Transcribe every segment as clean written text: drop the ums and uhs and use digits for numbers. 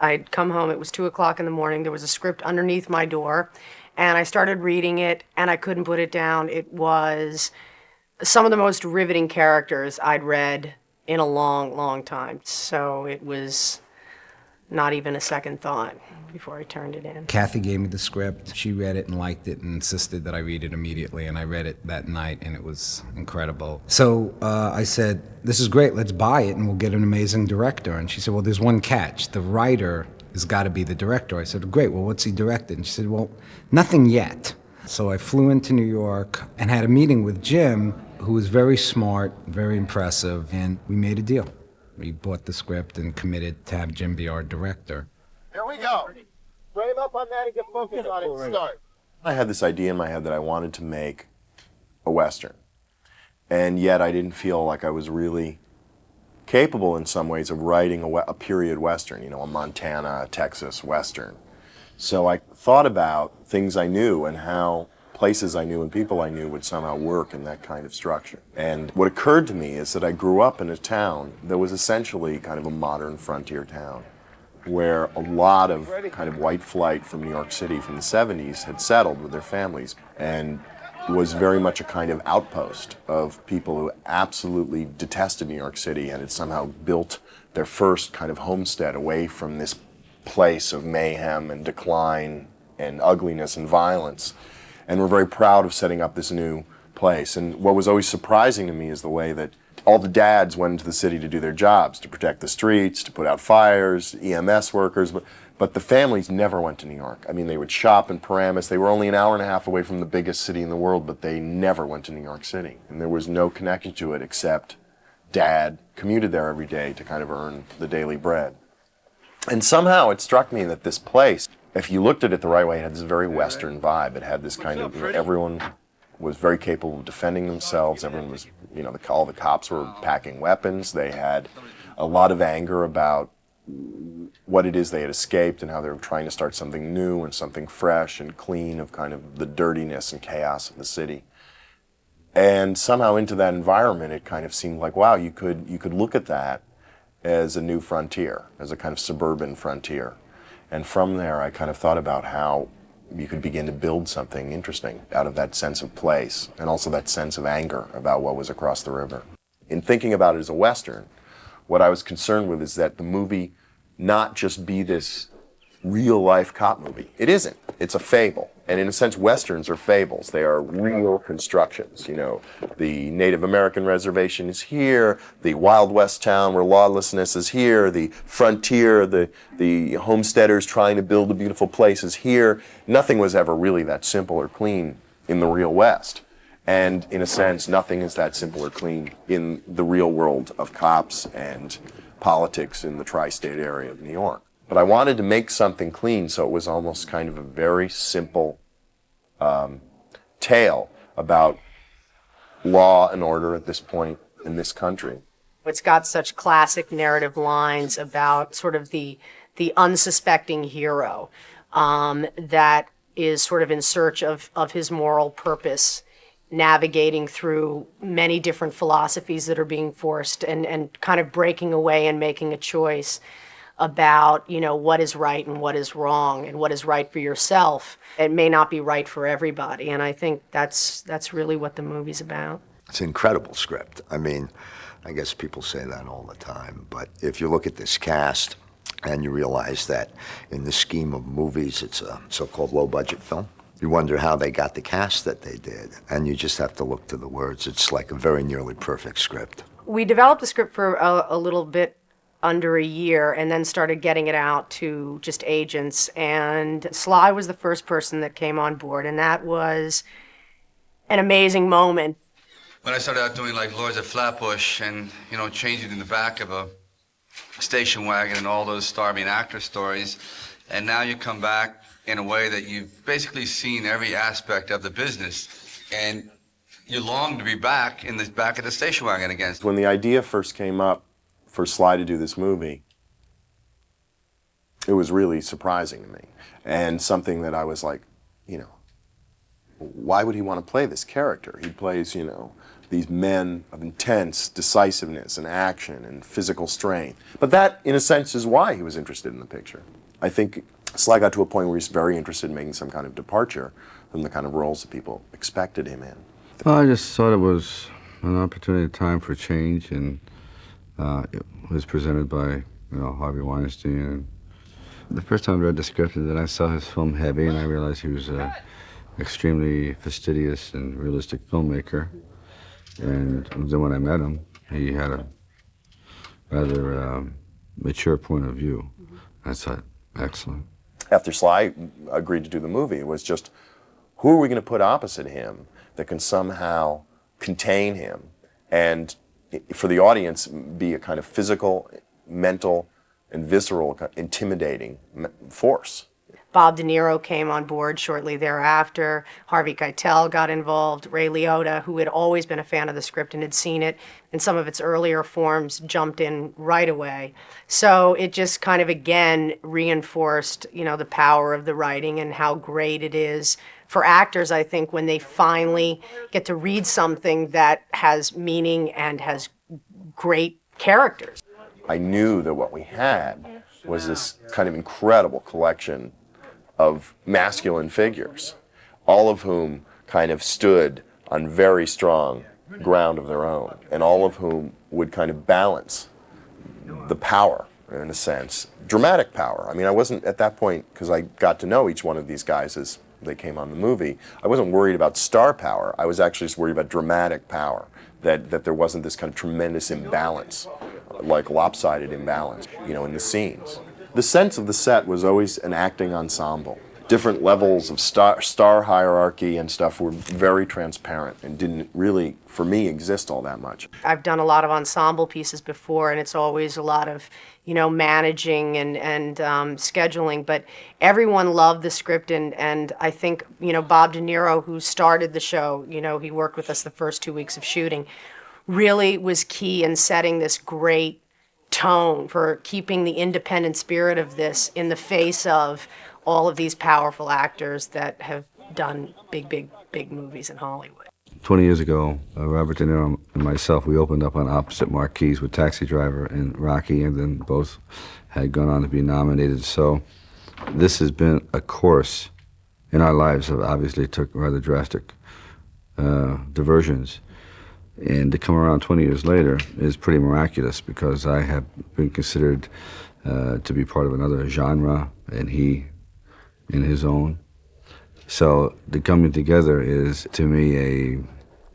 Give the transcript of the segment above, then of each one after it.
I'd come home, it was 2 o'clock in the morning, there was a script underneath my door, and I started reading it, and I couldn't put it down. It was some of the most riveting characters I'd read in a long, long time. So it was not even a second thought before I turned it in. Kathy gave me the script. She read it and liked it and insisted that I read it immediately, and I read it that night, and it was incredible. So I said, this is great, let's buy it and we'll get an amazing director. And she said, well, there's one catch. The writer has got to be the director. I said, great, well, what's he directed? And she said, well, nothing yet. So I flew into New York and had a meeting with Jim, who was very smart, very impressive, and we made a deal. We bought the script and committed to have Jim be our director. Here we go. Frame up on that and get focused on it. Start. I had this idea in my head that I wanted to make a Western. And yet I didn't feel like I was really capable in some ways of writing a period Western, a Montana, Texas Western. So I thought about things I knew and how places I knew and people I knew would somehow work in that kind of structure. And what occurred to me is that I grew up in a town that was essentially kind of a modern frontier town, where a lot of kind of white flight from New York City from the 70s had settled with their families and was very much a kind of outpost of people who absolutely detested New York City and had somehow built their first kind of homestead away from this place of mayhem and decline and ugliness and violence. And we're very proud of setting up this new place. And what was always surprising to me is the way that all the dads went into the city to do their jobs, to protect the streets, to put out fires, EMS workers, but the families never went to New York. I mean, they would shop in Paramus. They were only an hour and a half away from the biggest city in the world, but they never went to New York City. And there was no connection to it except Dad commuted there every day to kind of earn the daily bread. And somehow it struck me that this place, if you looked at it the right way, it had this very Western vibe. It had this kind of, everyone was very capable of defending themselves. Everyone was, all the cops were packing weapons. They had a lot of anger about what it is they had escaped and how they were trying to start something new and something fresh and clean of kind of the dirtiness and chaos of the city. And somehow into that environment, it kind of seemed like, wow, you could look at that as a new frontier, as a kind of suburban frontier. And from there, I kind of thought about how you could begin to build something interesting out of that sense of place and also that sense of anger about what was across the river. In thinking about it as a Western, what I was concerned with is that the movie not just be this real-life cop movie. It isn't. It's a fable. And in a sense, Westerns are fables. They are real constructions. The Native American reservation is here, the Wild West town where lawlessness is here, the frontier, the homesteaders trying to build a beautiful place is here. Nothing was ever really that simple or clean in the real West. And in a sense, nothing is that simple or clean in the real world of cops and politics in the tri-state area of New York. But I wanted to make something clean, so it was almost kind of a very simple tale about law and order at this point in this country. It's got such classic narrative lines about sort of the unsuspecting hero that is sort of in search of his moral purpose, navigating through many different philosophies that are being forced and kind of breaking away and making a choice about, what is right and what is wrong and what is right for yourself. It may not be right for everybody, and I think that's really what the movie's about. It's an incredible script. I mean, I guess people say that all the time, but if you look at this cast and you realize that in the scheme of movies, it's a so-called low-budget film, you wonder how they got the cast that they did, and you just have to look to the words. It's like a very nearly perfect script. We developed the script for a little bit under a year and then started getting it out to just agents. And Sly was the first person that came on board, and that was an amazing moment. When I started out doing like Lords of Flatbush and, changing in the back of a station wagon and all those starving actor stories, and now you come back in a way that you've basically seen every aspect of the business, and you long to be back in the back of the station wagon again. When the idea first came up for Sly to do this movie, it was really surprising to me, and something that I was like, why would he want to play this character? He plays, these men of intense decisiveness and action and physical strength. But that, in a sense, is why he was interested in the picture. I think Sly got to a point where he's very interested in making some kind of departure from the kind of roles that people expected him in. Well, I just thought it was an opportunity, time for change, and it was presented by Harvey Weinstein. The first time I read the script, and then I saw his film Heavy, and I realized he was an extremely fastidious and realistic filmmaker. And then when I met him, he had a rather mature point of view. I thought, excellent. After Sly agreed to do the movie, it was just, who are we going to put opposite him that can somehow contain him and, for the audience, be a kind of physical, mental, and visceral, intimidating force. Bob De Niro came on board shortly thereafter. Harvey Keitel got involved. Ray Liotta, who had always been a fan of the script and had seen it in some of its earlier forms, jumped in right away. So it just kind of again reinforced, the power of the writing and how great it is for actors, I think, when they finally get to read something that has meaning and has great characters. I knew that what we had was this kind of incredible collection of masculine figures, all of whom kind of stood on very strong ground of their own, and all of whom would kind of balance the power, in a sense, dramatic power. I mean, I wasn't at that point, because I got to know each one of these guys as they came on the movie, I wasn't worried about star power. I was actually just worried about dramatic power, that there wasn't this kind of tremendous imbalance, like lopsided imbalance, in the scenes. The sense of the set was always an acting ensemble. Different levels of star hierarchy and stuff were very transparent and didn't really, for me, exist all that much. I've done a lot of ensemble pieces before, and it's always a lot of, managing and scheduling, but everyone loved the script, and I think, Bob De Niro, who started the show, he worked with us the first 2 weeks of shooting, really was key in setting this great tone for keeping the independent spirit of this in the face of all of these powerful actors that have done big movies in Hollywood. 20 years ago, Robert De Niro and myself, we opened up on opposite marquees with Taxi Driver and Rocky, and then both had gone on to be nominated. So this has been a course in our lives that obviously took rather drastic diversions. And to come around 20 years later is pretty miraculous, because I have been considered to be part of another genre, and he in his own. So the coming together is, to me,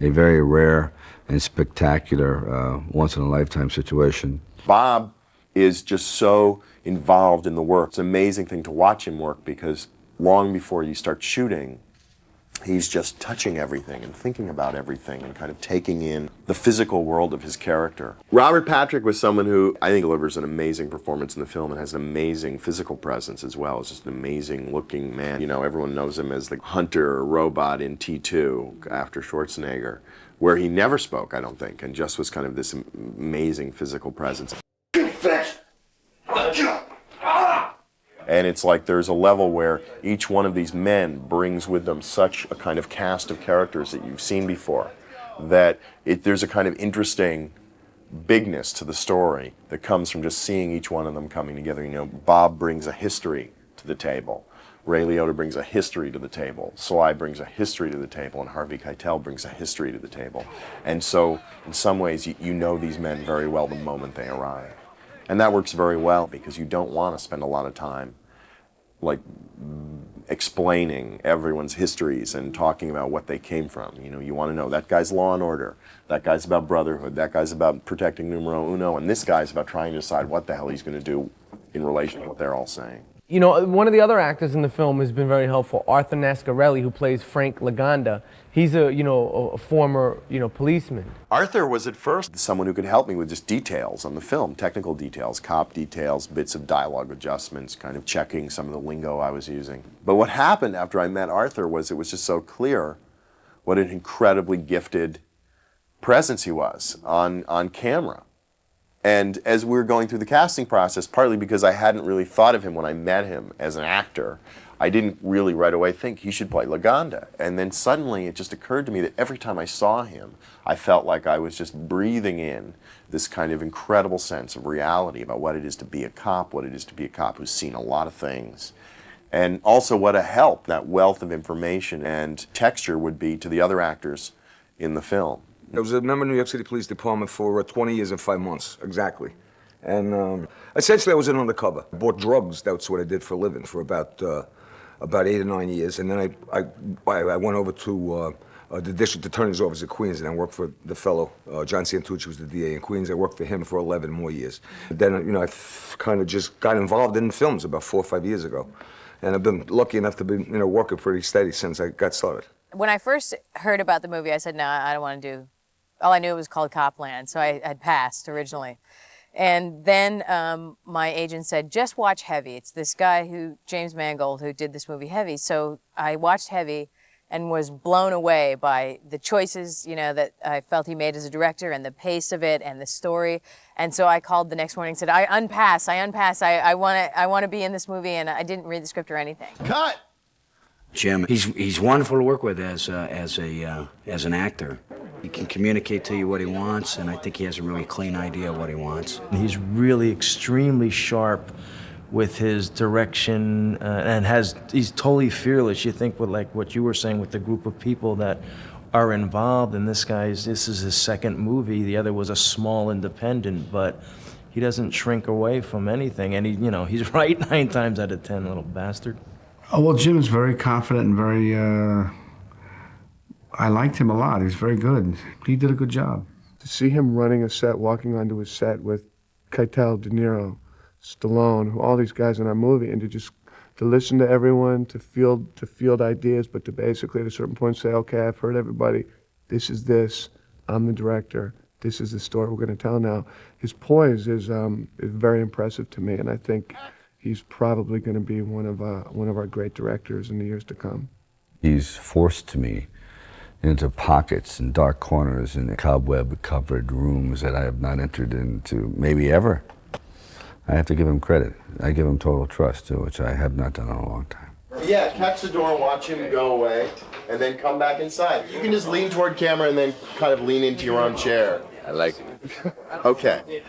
a very rare and spectacular, once-in-a-lifetime situation. Bob is just so involved in the work. It's an amazing thing to watch him work, because long before you start shooting, he's just touching everything and thinking about everything and kind of taking in the physical world of his character. Robert Patrick was someone who I think delivers an amazing performance in the film and has an amazing physical presence as well. He's just an amazing looking man. Everyone knows him as the hunter robot in T2 after Schwarzenegger, where he never spoke, I don't think, and just was kind of this amazing physical presence. And it's like there's a level where each one of these men brings with them such a kind of cast of characters that you've seen before, that there's a kind of interesting bigness to the story that comes from just seeing each one of them coming together. Bob brings a history to the table. Ray Liotta brings a history to the table. Sly brings a history to the table, and Harvey Keitel brings a history to the table. And so, in some ways, you know these men very well the moment they arrive. And that works very well, because you don't want to spend a lot of time explaining everyone's histories and talking about what they came from. You want to know, that guy's Law and Order, that guy's about brotherhood, that guy's about protecting numero uno, and this guy's about trying to decide what the hell he's going to do in relation to what they're all saying. One of the other actors in the film has been very helpful, Arthur Nascarelli, who plays Frank Laganda. He's a former, policeman. Arthur was at first someone who could help me with just details on the film, technical details, cop details, bits of dialogue adjustments, kind of checking some of the lingo I was using. But what happened after I met Arthur was it was just so clear what an incredibly gifted presence he was on camera. And as we were going through the casting process, partly because I hadn't really thought of him when I met him as an actor, I didn't really right away think he should play Laganda. And then suddenly it just occurred to me that every time I saw him, I felt like I was just breathing in this kind of incredible sense of reality about what it is to be a cop, what it is to be a cop who's seen a lot of things. And also what a help that wealth of information and texture would be to the other actors in the film. I was a member of the New York City Police Department for 20 years and 5 months, exactly. And essentially I was an undercover. I bought drugs, that's what I did for a living, for about 8 or 9 years. And then I went over to the district attorney's office in Queens, and I worked for the fellow, John Santucci was the DA in Queens. I worked for him for 11 more years. Then, I kind of just got involved in films about 4 or 5 years ago. And I've been lucky enough to be, working pretty steady since I got started. When I first heard about the movie, I said, no, I don't want to do, all I knew it was called Copland, so I'd passed originally. And then my agent said, just watch Heavy. It's this guy James Mangold, who did this movie Heavy. So I watched Heavy and was blown away by the choices, that I felt he made as a director and the pace of it and the story. And so I called the next morning and said, I unpass. I want to be in this movie, and I didn't read the script or anything. Cut! Jim, he's wonderful to work with as an actor. He can communicate to you what he wants, and I think he has a really clean idea of what he wants. He's really extremely sharp with his direction, and he's totally fearless. You think with like what you were saying with the group of people that are involved, and this is his second movie. The other was a small independent, but he doesn't shrink away from anything, and he's right 9 times out of 10, little bastard. Oh, well, Jim is very confident and very, I liked him a lot. He's very good. He did a good job. To see him running a set, walking onto a set with Keitel, De Niro, Stallone, all these guys in our movie, and to listen to everyone, to field ideas, but to basically at a certain point say, okay, I've heard everybody, this is this, I'm the director, this is the story we're going to tell now. His poise is very impressive to me, and I think he's probably going to be one of our great directors in the years to come. He's forced me into pockets and dark corners and cobweb-covered rooms that I have not entered into, maybe ever. I have to give him credit. I give him total trust, too, which I have not done in a long time. Yeah, catch the door, watch him go away, and then come back inside. You can just lean toward camera and then kind of lean into your own chair. I like it. Okay.